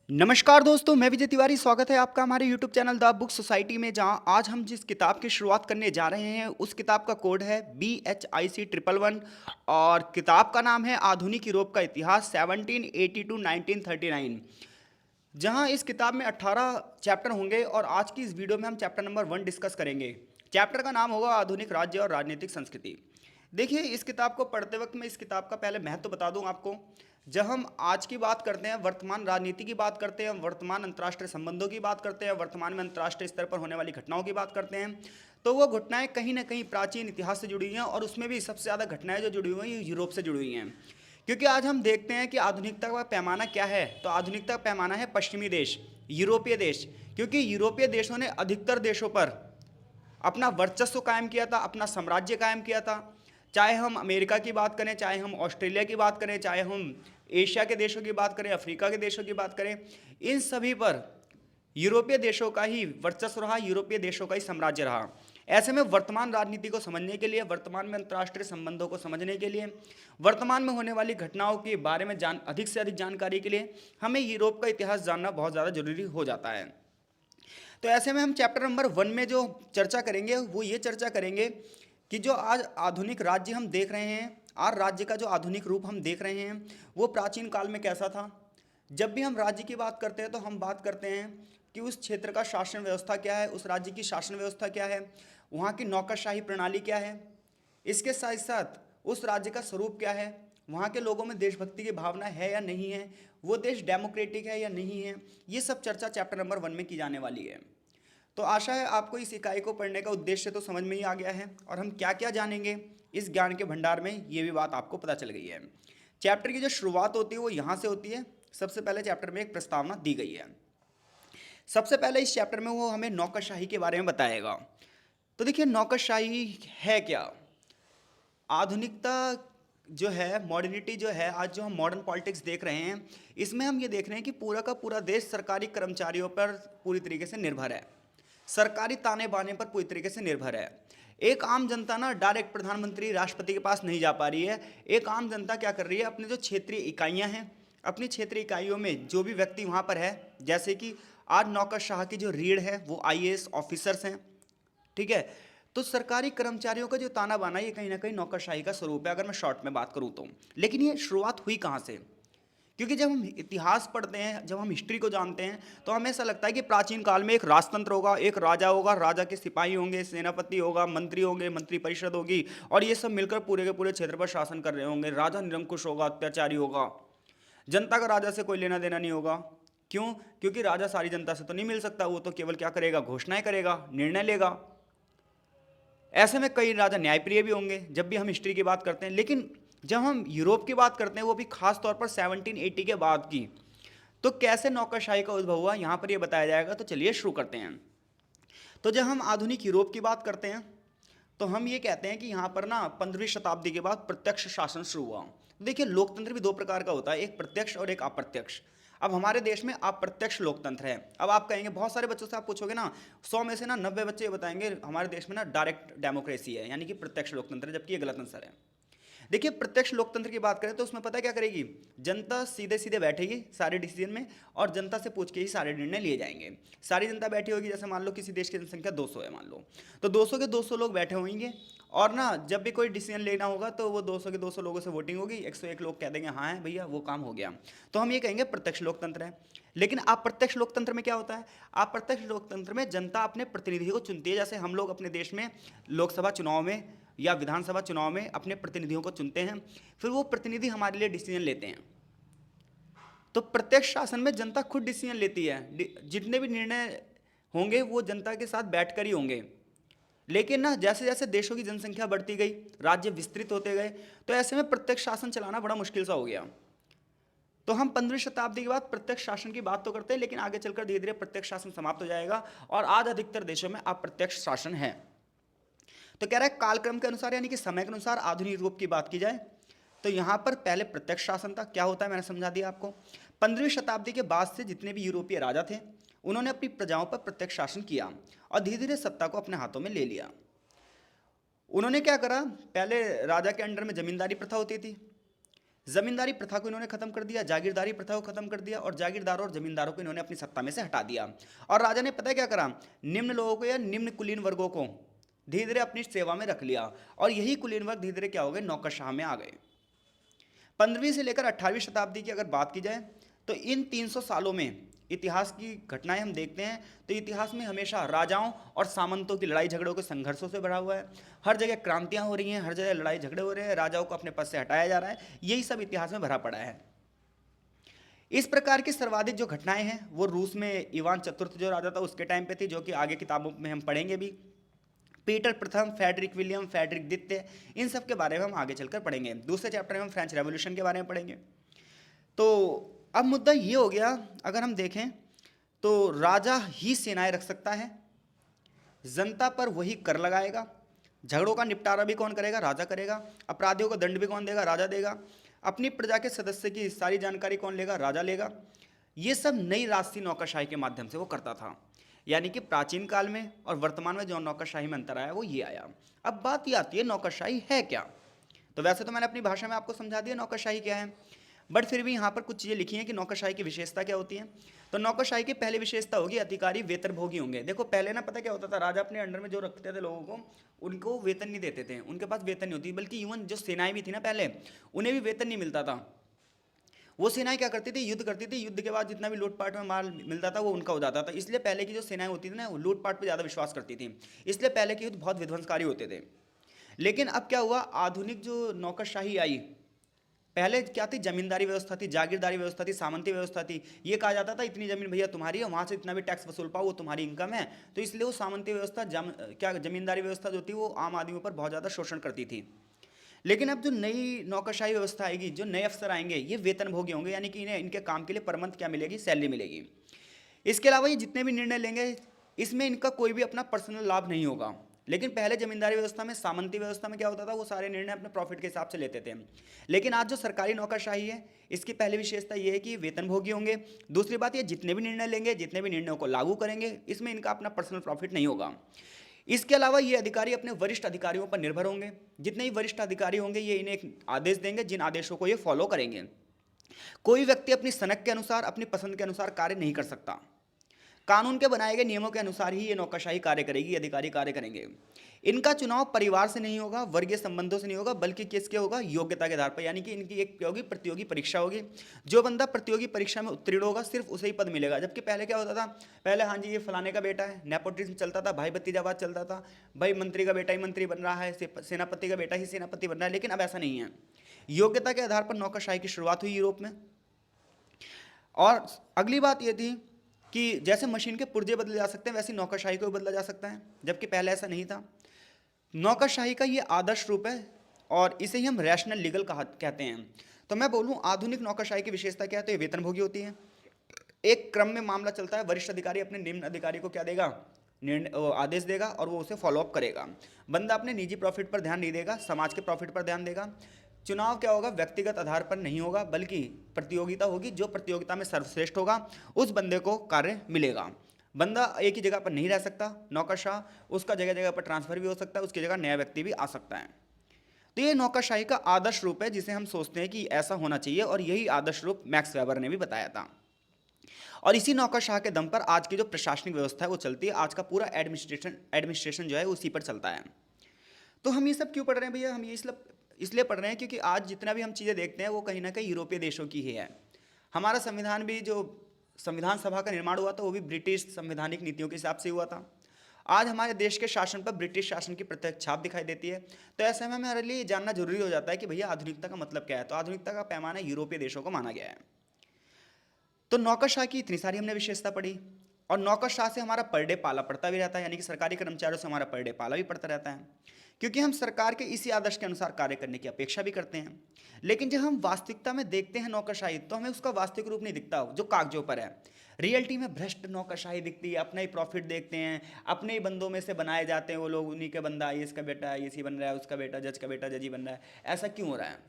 नमस्कार दोस्तों, मैं विजय तिवारी। स्वागत है आपका हमारे YouTube channel the book society में, जहां आज हम जिस किताब की शुरुआत करने जा रहे हैं उस किताब का कोड है BHIC 111 और किताब का नाम है आधुनिक यूरोप का इतिहास 1780 टू 1939। जहां इस किताब में 18 चैप्टर होंगे और आज की इस वीडियो में हम चैप्टर नंबर 1 डिस्कस करेंगे। चैप्टर का नाम होगा आधुनिक राज्य और राजनीतिक संस्कृति। देखिए, इस किताब को पढ़ते वक्त मैं इस किताब का पहले महत्व बता दूं आपको। जब हम आज की बात करते हैं, वर्तमान राजनीति की बात करते हैं, वर्तमान अंतर्राष्ट्रीय संबंधों की बात करते हैं, वर्तमान में अंतर्राष्ट्रीय स्तर पर होने वाली घटनाओं की बात करते हैं, तो वो घटनाएं कहीं ना कहीं प्राचीन इतिहास से जुड़ी हुई हैं और उसमें भी सबसे ज़्यादा घटनाएं जो जुड़ी हुई हैं ये यूरोप से जुड़ी हुई हैं। क्योंकि आज हम देखते हैं कि आधुनिकता का पैमाना क्या है, तो आधुनिकता का पैमाना है पश्चिमी देश, यूरोपीय देश। क्योंकि यूरोपीय देशों ने अधिकतर देशों पर अपना वर्चस्व कायम किया था, अपना साम्राज्य कायम किया था। चाहे हम अमेरिका की बात करें, चाहे हम ऑस्ट्रेलिया की बात करें, चाहे हम एशिया के देशों की बात करें, अफ्रीका के देशों की बात करें, इन सभी पर यूरोपीय देशों का ही वर्चस्व रहा, यूरोपीय देशों का ही साम्राज्य रहा। ऐसे में वर्तमान राजनीति को समझने के लिए, वर्तमान में अंतर्राष्ट्रीय संबंधों को समझने के लिए, वर्तमान में होने वाली घटनाओं के बारे में अधिक से अधिक जानकारी के लिए हमें यूरोप का इतिहास जानना बहुत ज़्यादा जरूरी हो जाता है। तो ऐसे में हम चैप्टर नंबर 1 में जो चर्चा करेंगे वो ये चर्चा करेंगे कि जो आज आधुनिक राज्य हम देख रहे हैं, आज राज्य का जो आधुनिक रूप हम देख रहे हैं वो प्राचीन काल में कैसा था। जब भी हम राज्य की बात करते हैं तो हम बात करते हैं कि उस क्षेत्र का शासन व्यवस्था क्या है, उस राज्य की शासन व्यवस्था क्या है, वहाँ की नौकरशाही प्रणाली क्या है, इसके साथ साथ उस राज्य का स्वरूप क्या है, वहाँ के लोगों में देशभक्ति की भावना है या नहीं है, वो देश डेमोक्रेटिक है या नहीं है। ये सब चर्चा चैप्टर नंबर 1 में की जाने वाली है। तो आशा है आपको इस इकाई को पढ़ने का उद्देश्य तो समझ में ही आ गया है और हम क्या क्या जानेंगे इस ज्ञान के भंडार में, ये भी बात आपको पता चल गई है। चैप्टर की जो शुरुआत होती है वो यहाँ से होती है। सबसे पहले चैप्टर में एक प्रस्तावना दी गई है। सबसे पहले इस चैप्टर में वो हमें नौकरशाही के बारे में बताएगा। तो देखिए, नौकरशाही है क्या। आधुनिकता जो है, मॉडर्निटी जो है, आज जो हम मॉडर्न पॉलिटिक्स देख रहे हैं, इसमें हम ये देख रहे हैं कि पूरा का पूरा देश सरकारी कर्मचारियों पर पूरी तरीके से निर्भर है, सरकारी ताने बाने पर पूरी तरीके से निर्भर है। एक आम जनता ना डायरेक्ट प्रधानमंत्री राष्ट्रपति के पास नहीं जा पा रही है। एक आम जनता क्या कर रही है, अपनी जो क्षेत्रीय इकाइयां हैं, अपनी क्षेत्रीय इकाइयों में जो भी व्यक्ति वहां पर है, जैसे कि आज नौकरशाह की जो रीढ़ है वो आईएएस ऑफिसर्स हैं, ठीक है। तो सरकारी कर्मचारियों का जो ताना बाना ये कहीं ना कहीं नौकरशाही का स्वरूप है, अगर मैं शॉर्ट में बात करूं तो। लेकिन ये शुरुआत हुई कहाँ से। क्योंकि जब हम इतिहास पढ़ते हैं, जब हम हिस्ट्री को जानते हैं, तो हमें ऐसा लगता है कि प्राचीन काल में एक राजतंत्र होगा, एक राजा होगा, राजा के सिपाही होंगे, सेनापति होगा, मंत्री होंगे, मंत्री परिषद होगी और ये सब मिलकर पूरे के पूरे क्षेत्र पर शासन कर रहे होंगे। राजा निरंकुश होगा, अत्याचारी होगा, जनता का राजा से कोई लेना देना नहीं होगा। क्यों? क्योंकि राजा सारी जनता से तो नहीं मिल सकता, वो तो केवल क्या करेगा, घोषणाएं करेगा, निर्णय लेगा। ऐसे में कई राजा न्यायप्रिय भी होंगे जब भी हम हिस्ट्री की बात करते हैं। लेकिन जब हम यूरोप की बात करते हैं, वो भी खास तौर पर 1780 के बाद की, तो कैसे नौकरशाही का उद्भव हुआ यहाँ पर ये बताया जाएगा। तो चलिए शुरू करते हैं। तो जब हम आधुनिक यूरोप की बात करते हैं तो हम ये कहते हैं कि यहाँ पर ना 15वीं शताब्दी के बाद प्रत्यक्ष शासन शुरू हुआ। देखिए, लोकतंत्र भी दो प्रकार का होता है, एक प्रत्यक्ष और एक अप्रत्यक्ष। अब हमारे देश में अप्रत्यक्ष लोकतंत्र है। अब आप कहेंगे, बहुत सारे बच्चों से आप पूछोगे ना, 100 में से ना 90 बच्चे बताएंगे हमारे देश में ना डायरेक्ट डेमोक्रेसी है, यानी कि प्रत्यक्ष लोकतंत्र है, जबकि ये गलत आंसर है। देखिए, प्रत्यक्ष लोकतंत्र की बात करें तो उसमें पता है क्या करेगी, जनता सीधे सीधे बैठेगी सारे डिसीजन में और जनता से पूछ के ही सारे निर्णय लिए जाएंगे। सारी जनता बैठी होगी, जैसे मान लो किसी देश की जनसंख्या 200 है मान लो, तो 200 के 200 लोग बैठे होंगे और ना जब भी कोई डिसीजन लेना होगा तो वो 200 के 200 लोगों से वोटिंग होगी, 101 लोग कह देंगे हाँ है भैया वो काम हो गया। तो हम ये कहेंगे प्रत्यक्ष लोकतंत्र है। लेकिन अप्रत्यक्ष लोकतंत्र में क्या होता है, अप्रत्यक्ष लोकतंत्र में जनता अपने प्रतिनिधि को चुनती है। जैसे हम लोग अपने देश में लोकसभा चुनाव में या विधानसभा चुनाव में अपने प्रतिनिधियों को चुनते हैं, फिर वो प्रतिनिधि हमारे लिए डिसीजन लेते हैं। तो प्रत्यक्ष शासन में जनता खुद डिसीजन लेती है, जितने भी निर्णय होंगे वो जनता के साथ बैठकर ही होंगे। लेकिन ना जैसे जैसे देशों की जनसंख्या बढ़ती गई, राज्य विस्तृत होते गए, तो ऐसे में प्रत्यक्ष शासन चलाना बड़ा मुश्किल सा हो गया। तो हम 15वीं शताब्दी के बाद प्रत्यक्ष शासन की बात तो करते हैं, लेकिन आगे चलकर धीरे धीरे प्रत्यक्ष शासन समाप्त हो जाएगा और आज अधिकतर देशों में अप्रत्यक्ष शासन है। तो कह रहा है कालक्रम के अनुसार, यानी कि समय के अनुसार आधुनिक यूरोप की बात की जाए तो यहाँ पर पहले प्रत्यक्ष शासन था। क्या होता है मैंने समझा दिया आपको। 15वीं शताब्दी के बाद से जितने भी यूरोपीय राजा थे उन्होंने अपनी प्रजाओं पर प्रत्यक्ष शासन किया और धीरे धीरे सत्ता को अपने हाथों में ले लिया। उन्होंने क्या करा, पहले राजा के अंडर में जमींदारी प्रथा होती थी, जमींदारी प्रथा को इन्होंने खत्म कर दिया, जागीरदारी प्रथा को खत्म कर दिया और जागीरदारों और जमींदारों को इन्होंने अपनी सत्ता में से हटा दिया। और राजा ने पता है क्या करा, निम्न लोगों को या निम्न कुलीन वर्गों को धीरे धीरे अपनी सेवा में रख लिया और यही कुलीन वर्ग धीरे धीरे क्या हो गए, नौकरशाह में आ गए। 15वीं से लेकर 18वीं शताब्दी की अगर बात की जाए तो इन 300 सालों में इतिहास की घटनाएं हम देखते हैं तो इतिहास में हमेशा राजाओं और सामंतों की लड़ाई झगड़ों के संघर्षों से भरा हुआ है। हर जगह क्रांतियां हो रही हैं, हर जगह लड़ाई झगड़े हो रहे हैं, राजाओं को अपने पद से हटाया जा रहा है, यही सब इतिहास में भरा पड़ा है। इस प्रकार की सर्वाधिक जो घटनाएं हैं वो रूस में इवान चतुर्थ जो राजा था उसके टाइम पे थी, जो कि आगे किताबों में हम पढ़ेंगे भी। पीटर प्रथम, फेडरिक विलियम, फेडरिक द्वितीय, इन सब के बारे में हम आगे चलकर पढ़ेंगे। दूसरे चैप्टर में हम फ्रेंच रेवोल्यूशन के बारे में पढ़ेंगे। तो अब मुद्दा ये हो गया, अगर हम देखें तो राजा ही सेनाएं रख सकता है, जनता पर वही कर लगाएगा, झगड़ों का निपटारा भी कौन करेगा, राजा करेगा, अपराधियों को दंड भी कौन देगा, राजा देगा, अपनी प्रजा के सदस्य की सारी जानकारी कौन लेगा, राजा लेगा। ये सब नई राष्ट्रीय नौकरशाही के माध्यम से वो करता था। यानी कि प्राचीन काल में और वर्तमान में जो नौकरशाही में अंतर आया वो ये आया। अब बात ये आती है नौकरशाही है क्या। तो वैसे तो मैंने अपनी भाषा में आपको समझा दिया नौकरशाही क्या है, बट फिर भी यहाँ पर कुछ चीज़ें लिखी हैं कि नौकरशाही की विशेषता क्या होती है। तो नौकरशाही की पहली विशेषता होगी अधिकारी वेतनभोगी होंगे। देखो पहले ना पता क्या होता था, राजा अपने अंडर में जो रखते थे लोगों को, उनको वेतन नहीं देते थे, उनके पास वेतन नहीं होती, बल्कि इवन जो सेनाएं भी थी ना पहले, उन्हें भी वेतन नहीं मिलता था। वो सेनाएं क्या करती थी, युद्ध करती थी, युद्ध के बाद जितना भी लूटपाट में माल मिलता था वो उनका हो जाता था। इसलिए पहले की जो सेनाएं होती थी ना वो लूटपाट पर ज़्यादा विश्वास करती थी, इसलिए पहले के युद्ध बहुत विध्वंसकारी होते थे। लेकिन अब क्या हुआ, आधुनिक जो नौकरशाही आई, पहले क्या थी, जमींदारी व्यवस्था थी, जागीरदारी व्यवस्था थी, सामंती व्यवस्था थी। ये कहा जाता था इतनी जमीन भैया तुम्हारी है, वहाँ से इतना भी टैक्स वसूल पाओ वो तुम्हारी इनकम है। तो इसलिए वो सामंती व्यवस्था क्या जमींदारी व्यवस्था जो थी वो आम आदमियों पर बहुत ज़्यादा शोषण करती थी। लेकिन अब जो नई नौकरशाही व्यवस्था आएगी, जो नए अफसर आएंगे ये वेतनभोगी होंगे, यानी कि इन्हें इनके काम के लिए पर मंथ क्या मिलेगी, सैलरी मिलेगी। इसके अलावा ये जितने भी निर्णय लेंगे इसमें इनका कोई भी अपना पर्सनल लाभ नहीं होगा। लेकिन पहले जमींदारी व्यवस्था में, सामंती व्यवस्था में क्या होता था, वो सारे निर्णय अपने प्रॉफिट के हिसाब से लेते थे। लेकिन आज जो सरकारी नौकरशाही है इसकी पहली विशेषता ये है कि वेतनभोगी होंगे। दूसरी बात, ये जितने भी निर्णय लेंगे, जितने भी निर्णयों को लागू करेंगे, इसमें इनका अपना पर्सनल प्रॉफिट नहीं होगा। इसके अलावा ये अधिकारी अपने वरिष्ठ अधिकारियों पर निर्भर होंगे। जितने ही वरिष्ठ अधिकारी होंगे ये इन्हें एक आदेश देंगे, जिन आदेशों को ये फॉलो करेंगे। कोई व्यक्ति अपनी सनक के अनुसार, अपनी पसंद के अनुसार कार्य नहीं कर सकता। कानून के बनाए गए नियमों के अनुसार ही ये नौकरशाही कार्य करेगी, अधिकारी कार्य करेंगे। इनका चुनाव परिवार से नहीं होगा, वर्गीय संबंधों से नहीं होगा, बल्कि किसके होगा, योग्यता के आधार पर। यानी कि इनकी एक क्या होगी, प्रतियोगी परीक्षा होगी। जो बंदा प्रतियोगी परीक्षा में उत्तीर्ण होगा सिर्फ उसे ही पद मिलेगा। जबकि पहले क्या होता था, पहले हाँ जी ये फलाने का बेटा है, नेपोटिज्म चलता था, भाई भतीजावाद चलता था, भाई मंत्री का बेटा ही मंत्री बन रहा है, सेनापति का बेटा ही सेनापति बन रहा है। लेकिन अब ऐसा नहीं है, योग्यता के आधार पर नौकरशाही की शुरुआत हुई यूरोप में। और अगली बात ये थी कि जैसे मशीन के पुर्जे बदले जा सकते हैं वैसे नौकरशाही को भी बदला जा सकता है, जबकि पहले ऐसा नहीं था। नौकरशाही का ये आदर्श रूप है और इसे ही हम रैशनल लीगल कहते हैं। तो मैं बोलूँ आधुनिक नौकरशाही की विशेषता क्या है, तो ये वेतनभोगी होती है। एक क्रम में मामला चलता है, वरिष्ठ अधिकारी अपने निम्न अधिकारी को क्या देगा, निर्णय आदेश देगा और वो उसे फॉलोअप करेगा। बंदा अपने निजी प्रॉफिट पर ध्यान नहीं देगा, समाज के प्रॉफिट पर ध्यान देगा। चुनाव क्या होगा, व्यक्तिगत आधार पर नहीं होगा, बल्कि प्रतियोगिता होगी। जो प्रतियोगिता में सर्वश्रेष्ठ होगा उस बंदे को कार्य मिलेगा। बंदा एक ही जगह पर नहीं रह सकता, नौकरशाह, उसका जगह जगह पर ट्रांसफर भी हो सकता है, उसकी जगह नया व्यक्ति भी आ सकता है। तो ये नौकरशाही का आदर्श रूप है जिसे हम सोचते हैं कि ऐसा होना चाहिए, और यही आदर्श रूप मैक्स वेबर ने भी बताया था। और इसी नौकरशाह के दम पर आज की जो प्रशासनिक व्यवस्था है वो चलती है। आज का पूरा एडमिनिस्ट्रेशन जो है उसी पर चलता है। तो हम ये सब क्यों पढ़ रहे हैं भैया, हम ये इसलिए पढ़ रहे हैं क्योंकि आज जितना भी हम चीज़ें देखते हैं वो कहीं ना कहीं यूरोपीय देशों की ही है। हमारा संविधान भी, जो संविधान सभा का निर्माण हुआ था वो भी ब्रिटिश संवैधानिक नीतियों के हिसाब से हुआ था। आज हमारे देश के शासन पर ब्रिटिश शासन की प्रत्यक्ष छाप दिखाई देती है। तो ऐसे में हमारे लिए जानना जरूरी हो जाता है कि भैया आधुनिकता का मतलब क्या है। तो आधुनिकता का पैमाना यूरोपीय देशों को माना गया है। तो नौकरशाह की इतनी सारी हमने विशेषता पढ़ी, और नौकरशाह से हमारा पर डे पाला पड़ता भी रहता है, यानी कि सरकारी कर्मचारियों से हमारा पर डे पाला भी पड़ता रहता है, क्योंकि हम सरकार के इसी आदर्श के अनुसार कार्य करने की अपेक्षा भी करते हैं। लेकिन जब हम वास्तविकता में देखते हैं नौकरशाही, तो हमें उसका वास्तविक रूप नहीं दिखता जो कागजों पर है। रियलिटी में भ्रष्ट नौकरशाही दिखती है, अपना ही प्रॉफिट देखते हैं, अपने ही बंदों में से बनाए जाते हैं वो लोग, उन्हीं का बंदा आईएएस का बेटा आईएएस ही बन रहा है, उसका बेटा जज ही बन रहा है। ऐसा क्यों हो रहा है?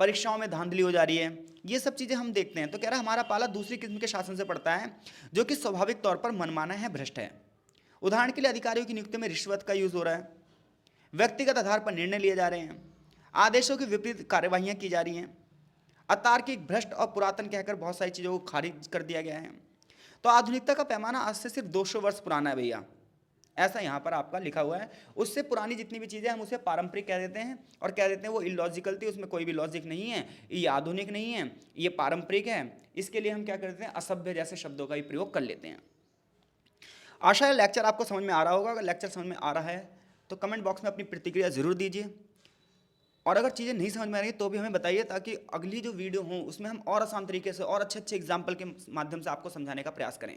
परीक्षाओं में धांधली हो जा रही है, ये सब चीज़ें हम देखते हैं। तो कह रहा हमारा पाला दूसरी किस्म के शासन से पड़ता है जो कि स्वाभाविक तौर पर मनमाना है, भ्रष्ट है। उदाहरण के लिए अधिकारियों की नियुक्ति में रिश्वत का यूज़ हो रहा है, व्यक्तिगत आधार पर निर्णय लिए जा रहे हैं, आदेशों की विपरीत कार्यवाहियाँ की जा रही हैं, अतार्किक, भ्रष्ट और पुरातन कहकर बहुत सारी चीज़ों को खारिज कर दिया गया है। तो आधुनिकता का पैमाना आज से सिर्फ 200 वर्ष पुराना है भैया, ऐसा यहाँ पर आपका लिखा हुआ है। उससे पुरानी जितनी भी चीज़ें हम उसे पारंपरिक कह देते हैं और कह देते हैं वो इलॉजिकल थी, उसमें कोई भी लॉजिक नहीं है, ये आधुनिक नहीं है, ये पारंपरिक है। इसके लिए हम क्या करते हैं, असभ्य जैसे शब्दों का ही प्रयोग कर लेते हैं। आशा है लेक्चर आपको समझ में आ रहा होगा। अगर लेक्चर समझ में आ रहा है तो कमेंट बॉक्स में अपनी प्रतिक्रिया जरूर दीजिए, और अगर चीज़ें नहीं समझ में आ रही तो भी हमें बताइए, ताकि अगली जो वीडियो हो उसमें हम और आसान तरीके से और अच्छे अच्छे एग्जाम्पल के माध्यम से आपको समझाने का प्रयास करें।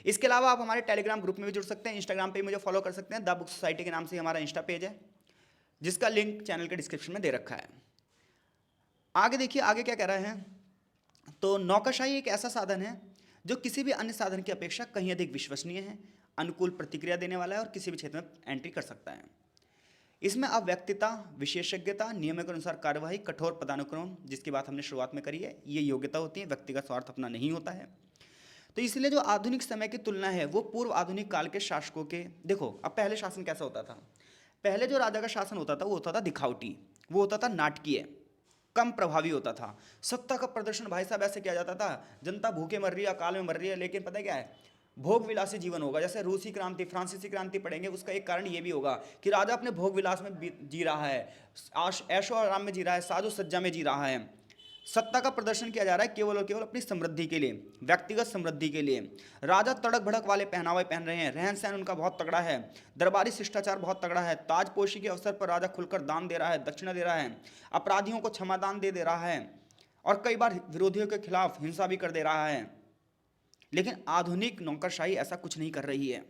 इसके अलावा आप हमारे टेलीग्राम ग्रुप में भी जुड़ सकते हैं, इंस्टाग्राम पे मुझे फॉलो कर सकते हैं, द बुक सोसाइटी के नाम से हमारा इंस्टा पेज है, जिसका लिंक चैनल के डिस्क्रिप्शन में दे रखा है। आगे देखिए आगे क्या कह रहा है, तो नौकरशाही एक ऐसा साधन है जो किसी भी अन्य साधन की अपेक्षा कहीं अधिक विश्वसनीय है, अनुकूल प्रतिक्रिया देने वाला है और किसी भी क्षेत्र में एंट्री कर सकता है। इसमें अव्यक्तता, विशेषज्ञता, नियमों के अनुसार कार्यवाही, कठोर पदानुक्रम, जिसकी बात हमने शुरुआत में करी है, ये योग्यता होती है, व्यक्तिगत स्वार्थ अपना नहीं होता है। तो इसलिए जो आधुनिक समय की तुलना है वो पूर्व आधुनिक काल के शासकों के, देखो अब पहले शासन कैसा होता था, पहले जो राजा का शासन होता था वो होता था दिखावटी, वो होता था नाटकीय, कम प्रभावी होता था। सत्ता का प्रदर्शन भाई साहब ऐसे किया जाता था, जनता भूखे मर रही है, अकाल में मर रही है, लेकिन पता है क्या है, भोग विलासी जीवन होगा। जैसे रूसी क्रांति, फ्रांसीसी क्रांति पढ़ेंगे, उसका एक कारण ये भी होगा कि राजा अपने भोग विलास में जी रहा है, ऐशो आराम में जी रहा है, साजो सज्जा में जी रहा है। सत्ता का प्रदर्शन किया जा रहा है केवल और केवल अपनी समृद्धि के लिए, व्यक्तिगत समृद्धि के लिए। राजा तड़क भड़क वाले पहनावे पहन रहे हैं, रहन सहन उनका बहुत तगड़ा है, दरबारी शिष्टाचार बहुत तगड़ा है, ताजपोशी के अवसर पर राजा खुलकर दान दे रहा है, दक्षिणा दे रहा है, अपराधियों को क्षमादान दे रहा है, और कई बार विरोधियों के खिलाफ हिंसा भी कर दे रहा है। लेकिन आधुनिक नौकरशाही ऐसा कुछ नहीं कर रही है।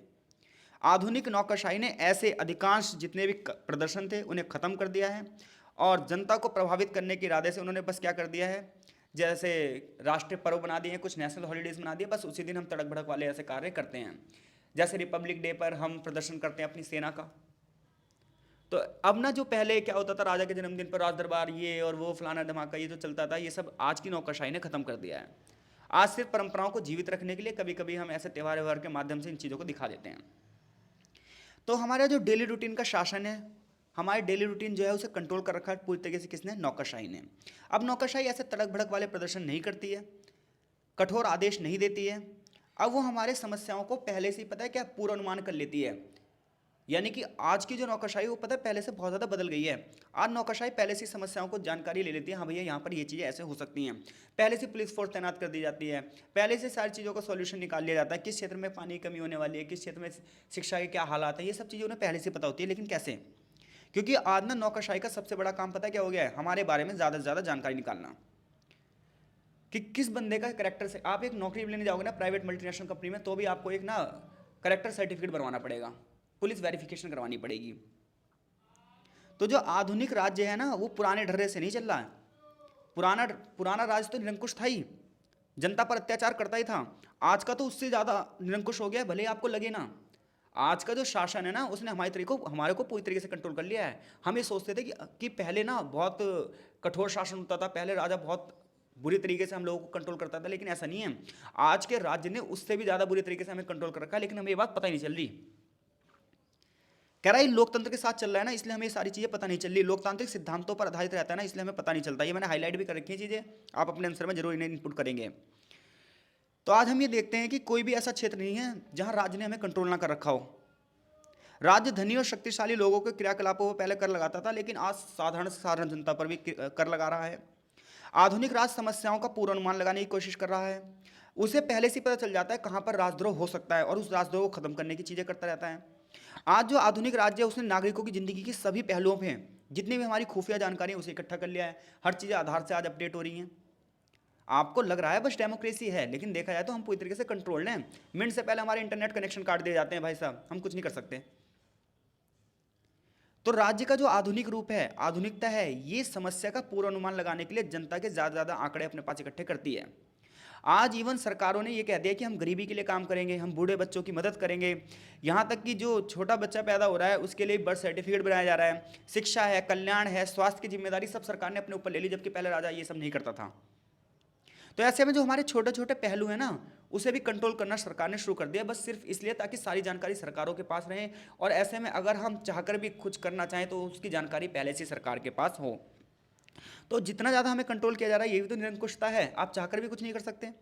आधुनिक नौकरशाही ने ऐसे अधिकांश जितने भी प्रदर्शन थे उन्हें खत्म कर दिया है, और जनता को प्रभावित करने के इरादे से उन्होंने बस क्या कर दिया है, जैसे राष्ट्रीय पर्व बना दिए हैं, कुछ नेशनल हॉलीडेज बना दिए, बस उसी दिन हम तड़क भड़क वाले ऐसे कार्य करते हैं। जैसे रिपब्लिक डे पर हम प्रदर्शन करते हैं अपनी सेना का। तो अब ना जो पहले क्या होता था, राजा के जन्मदिन पर राज दरबार ये और वो फलाना धमाका ये जो चलता था, ये सब आज की नौकरशाही ने खत्म कर दिया है। आज सिर्फ परंपराओं को जीवित रखने के लिए कभी कभी हम ऐसे त्यौहार व्यवहार के माध्यम से इन चीज़ों को दिखा देते हैं। तो हमारा जो डेली रूटीन का शासन है, हमारे डेली रूटीन जो है उसे कंट्रोल कर रखा है पूरी तरीके से किसने, नौकरशाही ने। अब नौकरशाही ऐसे तड़क भड़क वाले प्रदर्शन नहीं करती है, कठोर आदेश नहीं देती है। अब वो हमारे समस्याओं को पहले से ही पता है क्या, पूर्वानुमान कर लेती है। यानी कि आज की जो नौकरशाही वो पता है पहले से बहुत ज़्यादा बदल गई है। आज नौकरशाही पहले से समस्याओं को जानकारी ले लेती है, हाँ भैया यहाँ पर ये चीज़ें ऐसे हो सकती हैं, पहले से पुलिस फोर्स तैनात कर दी जाती है, पहले से सारी चीज़ों का सॉल्यूशन निकाल लिया जाता है, किस क्षेत्र में पानी की कमी होने वाली है, किस क्षेत्र में शिक्षा के क्या हालात है, ये सब चीज़ें उन्हें पहले से पता होती है। लेकिन कैसे, क्योंकि आज ना नौकरशाही का सबसे बड़ा काम पता क्या हो गया है, हमारे बारे में ज़्यादा से ज़्यादा जानकारी निकालना, कि किस बंदे का करेक्टर से। आप एक नौकरी लेने जाओगे ना प्राइवेट मल्टीनेशनल कंपनी में, तो भी आपको एक ना करेक्टर सर्टिफिकेट बनवाना पड़ेगा, पुलिस वेरिफिकेशन करवानी पड़ेगी। तो जो आधुनिक राज्य है ना वो पुराने ढर्रे से नहीं चल रहा है। पुराना पुराना राज्य तो निरंकुश था ही, जनता पर अत्याचार करता ही था। आज का तो उससे ज़्यादा निरंकुश हो गया है, भले ही आपको लगे ना। आज का जो शासन है ना उसने हमारे को पूरी तरीके से कंट्रोल कर लिया है। हम ये सोचते थे कि पहले ना बहुत कठोर शासन होता था, पहले राजा बहुत बुरी तरीके से हम लोगों को कंट्रोल करता था, लेकिन ऐसा नहीं है। आज के राज्य ने उससे भी ज़्यादा बुरी तरीके से हमें कंट्रोल कर रखा है, लेकिन हमें ये बात पता ही नहीं चल रही। कह रहा है लोकतंत्र के साथ चल रहा है ना, इसलिए हमें ये सारी चीज़ें पता नहीं चल रही। लोकतांत्रिक सिद्धांतों पर आधारित रहता है ना, इसलिए हमें पता नहीं चलता। ये मैंने हाईलाइट भी कर रखी है चीज़ें, आप अपने आंसर में जरूर इन्हें इनपुट करेंगे। तो आज हम ये देखते हैं कि कोई भी ऐसा क्षेत्र नहीं है जहां राज्य ने हमें कंट्रोल ना कर रखा हो। राज्य धनी और शक्तिशाली लोगों के क्रियाकलापों पर पहले कर लगाता था, लेकिन आज साधारण से साधारण जनता पर भी कर लगा रहा है। आधुनिक राज समस्याओं का पूर्वानुमान लगाने की कोशिश कर रहा है। उसे पहले से पता चल जाता है कहाँ पर राजद्रोह हो सकता है, और उस राजद्रोह को खत्म करने की चीज़ें करता रहता है। आज जो आधुनिक राज्य है उसने नागरिकों की जिंदगी के सभी पहलुओं पे जितनी भी हमारी खुफिया जानकारी है उसे इकट्ठा कर लिया है। हर चीज़ें आधार से आज अपडेट हो रही हैं। आपको लग रहा है बस डेमोक्रेसी है, लेकिन देखा जाए तो हम पूरी तरीके से कंट्रोल्ड हैं। मिनट से पहले हमारे इंटरनेट कनेक्शन काट दिए जाते हैं भाई साहब, हम कुछ नहीं कर सकते। तो राज्य का जो आधुनिक रूप है, आधुनिकता है, ये समस्या का पूर्वानुमान लगाने के लिए जनता के ज़्यादा ज़्यादा आंकड़े अपने पास इकट्ठे करती है। आज इवन सरकारों ने ये कह दिया कि हम गरीबी के लिए काम करेंगे, हम बूढ़े बच्चों की मदद करेंगे। यहाँ तक कि जो छोटा बच्चा पैदा हो रहा है उसके लिए बर्थ सर्टिफिकेट बनाया जा रहा है। शिक्षा है, कल्याण है, स्वास्थ्य की जिम्मेदारी सब सरकार ने अपने ऊपर ले ली, जबकि पहले राजा ये सब नहीं करता था। तो ऐसे में जो हमारे छोटे छोटे पहलू हैं ना उसे भी कंट्रोल करना सरकार ने शुरू कर दिया, बस सिर्फ इसलिए ताकि सारी जानकारी सरकारों के पास रहे। और ऐसे में अगर हम चाहकर भी कुछ करना चाहें तो उसकी जानकारी पहले से सरकार के पास हो। तो जितना ज़्यादा हमें कंट्रोल किया जा रहा है, ये भी तो निरंकुशता है, आप चाहकर भी कुछ नहीं कर सकते।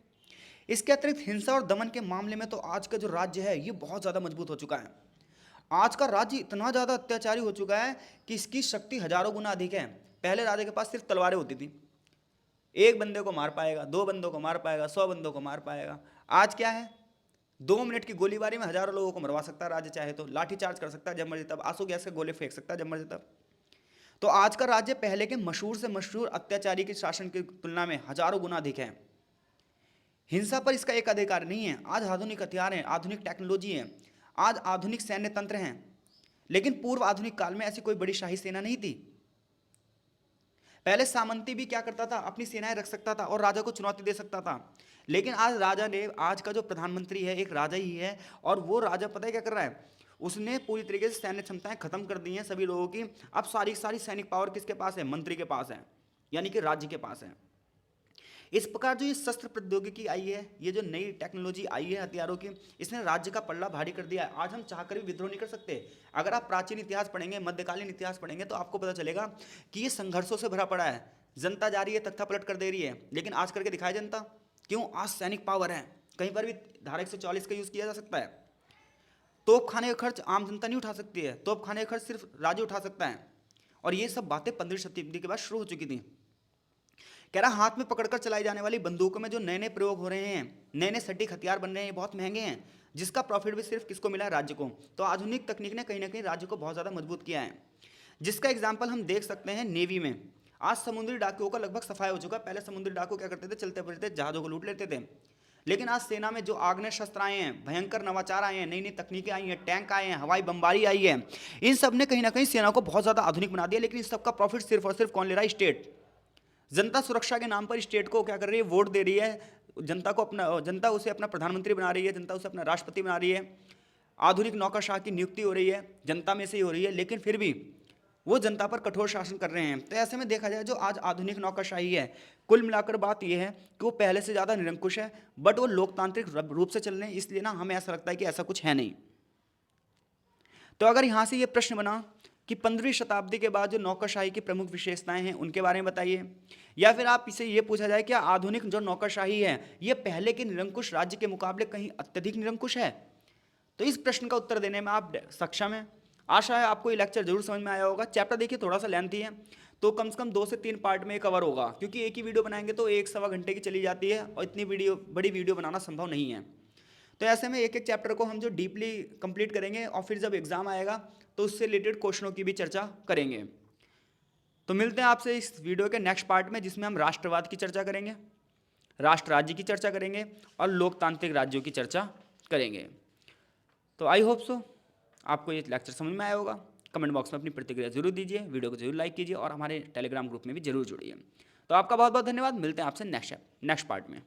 इसके अतिरिक्त हिंसा और दमन के मामले में तो आज का जो राज्य है ये बहुत ज़्यादा मजबूत हो चुका है। आज का राज्य इतना ज़्यादा अत्याचारी हो चुका है कि इसकी शक्ति हजारों गुना अधिक है। पहले राजा के पास सिर्फ तलवारें होती थी, एक बंदे को मार पाएगा, दो बंदों को मार पाएगा, 100 बंदों को मार पाएगा। आज क्या है, 2 मिनट की गोलीबारी में हजारों लोगों को मरवा सकता है राज्य, चाहे तो लाठी चार्ज कर सकता है जब मर्जी तब, आंसू गैस के गोले फेंक सकता है जब मर्जी तब। तो आज का राज्य पहले के मशहूर से मशहूर अत्याचारी के शासन की तुलना में हजारों गुना अधिक है। हिंसा पर इसका एक अधिकार नहीं है। आज आधुनिक हथियार हैं, आधुनिक टेक्नोलॉजी है, आज आधुनिक सैन्य तंत्र हैं, लेकिन पूर्व आधुनिक काल में ऐसी कोई बड़ी शाही सेना नहीं थी। पहले सामंती भी क्या करता था, अपनी सेनाएं रख सकता था और राजा को चुनौती दे सकता था। लेकिन आज राजा ने, आज का जो प्रधानमंत्री है एक राजा ही है, और वो राजा पता है क्या कर रहा है, उसने पूरी तरीके से सैन्य क्षमताएं खत्म कर दी हैं सभी लोगों की। अब सारी सारी सैनिक पावर किसके पास है, मंत्री के पास है, यानी कि राज्य के पास है। इस प्रकार जो ये शस्त्र प्रौद्योगिकी आई है, ये जो नई टेक्नोलॉजी आई है हथियारों की, इसने राज्य का पल्ला भारी कर दिया है। आज हम चाहकर भी विद्रोह नहीं कर सकते। अगर आप प्राचीन इतिहास पढ़ेंगे, मध्यकालीन इतिहास पढ़ेंगे, तो आपको पता चलेगा कि ये संघर्षों से भरा पड़ा है। जनता जा रही है, तख्ता पलट कर दे रही है, लेकिन आज करके दिखाए जनता। क्यों? आज सैनिक पावर है, कहीं पर भी धारा 144 का यूज़ किया जा सकता है। तोप खाने का खर्च आम जनता नहीं उठा सकती है, तोप खाने का खर्च सिर्फ राज्य उठा सकता है। और ये सब बातें 15वीं शताब्दी के बाद शुरू हो चुकी थी। कह रहा हाथ में पकड़कर चलाई जाने वाली बंदूकों में जो नए नए प्रयोग हो रहे हैं, नए नए सटीक हथियार बन रहे हैं, बहुत महंगे हैं, जिसका प्रॉफिट भी सिर्फ किसको मिला है, राज्य को। तो आधुनिक तकनीक ने कहीं ना कहीं राज्य को बहुत ज़्यादा मजबूत किया है, जिसका एग्जाम्पल हम देख सकते हैं नेवी में। आज समुद्री डाकुओं का लगभग सफाई हो चुका है। पहले समुद्री डाकू क्या करते थे, चलते फिरते जहाज़ों को लूट लेते थे। लेकिन आज सेना में जो आग्नेय शस्त्र आए हैं, भयंकर नवाचार आए हैं, नई नई तकनीकें आई हैं, टैंक आए हैं, हवाई बमबारी आई है, इन सब ने कहीं ना कहीं सेना को बहुत ज़्यादा आधुनिक बना दिया। लेकिन इस सब का प्रॉफिट सिर्फ और सिर्फ कौन ले रहा है, स्टेट। जनता सुरक्षा के नाम पर स्टेट को क्या कर रही है, वोट दे रही है, जनता को अपना, जनता उसे अपना प्रधानमंत्री बना रही है, जनता उसे अपना राष्ट्रपति बना रही है, आधुनिक नौकरशाह की नियुक्ति हो रही है जनता में से ही हो रही है, लेकिन फिर भी वो जनता पर कठोर शासन कर रहे हैं। तो ऐसे में देखा जाए जो आज आधुनिक नौकरशाही है, कुल मिलाकर बात यह है कि वो पहले से ज़्यादा निरंकुश है, बट वो लोकतांत्रिक रूप से चल रहे हैं। इसलिए ना हमें ऐसा लगता है कि ऐसा कुछ है नहीं। तो अगर यहाँ से ये प्रश्न बना कि 15वीं शताब्दी के बाद जो नौकरशाही की प्रमुख विशेषताएं हैं उनके बारे में बताइए, या फिर आप इसे ये पूछा जाए कि आधुनिक जो नौकरशाही है ये पहले के निरंकुश राज्य के मुकाबले कहीं अत्यधिक निरंकुश है, तो इस प्रश्न का उत्तर देने में आप सक्षम हैं। आशा है आपको ये लेक्चर जरूर समझ में आया होगा। चैप्टर देखिए थोड़ा सा लेंथी है, तो कम से कम 2 से 3 पार्ट में कवर होगा, क्योंकि एक ही वीडियो बनाएंगे तो 1-1.25 घंटे की चली जाती है और इतनी बड़ी वीडियो बनाना संभव नहीं है। तो ऐसे में एक एक चैप्टर को हम जो डीपली कंप्लीट करेंगे और फिर जब एग्जाम आएगा तो उससे रिलेटेड क्वेश्चनों की भी चर्चा करेंगे। तो मिलते हैं आपसे इस वीडियो के नेक्स्ट पार्ट में, जिसमें हम राष्ट्रवाद की चर्चा करेंगे, राष्ट्र राज्य की चर्चा करेंगे और लोकतांत्रिक राज्यों की चर्चा करेंगे। तो आई होप सो आपको ये लेक्चर समझ में आया होगा। कमेंट बॉक्स में अपनी प्रतिक्रिया जरूर दीजिए, वीडियो को जरूर लाइक कीजिए और हमारे टेलीग्राम ग्रुप में भी जरूर जुड़िए। तो आपका बहुत बहुत धन्यवाद। मिलते हैं आपसे नेक्स्ट पार्ट में।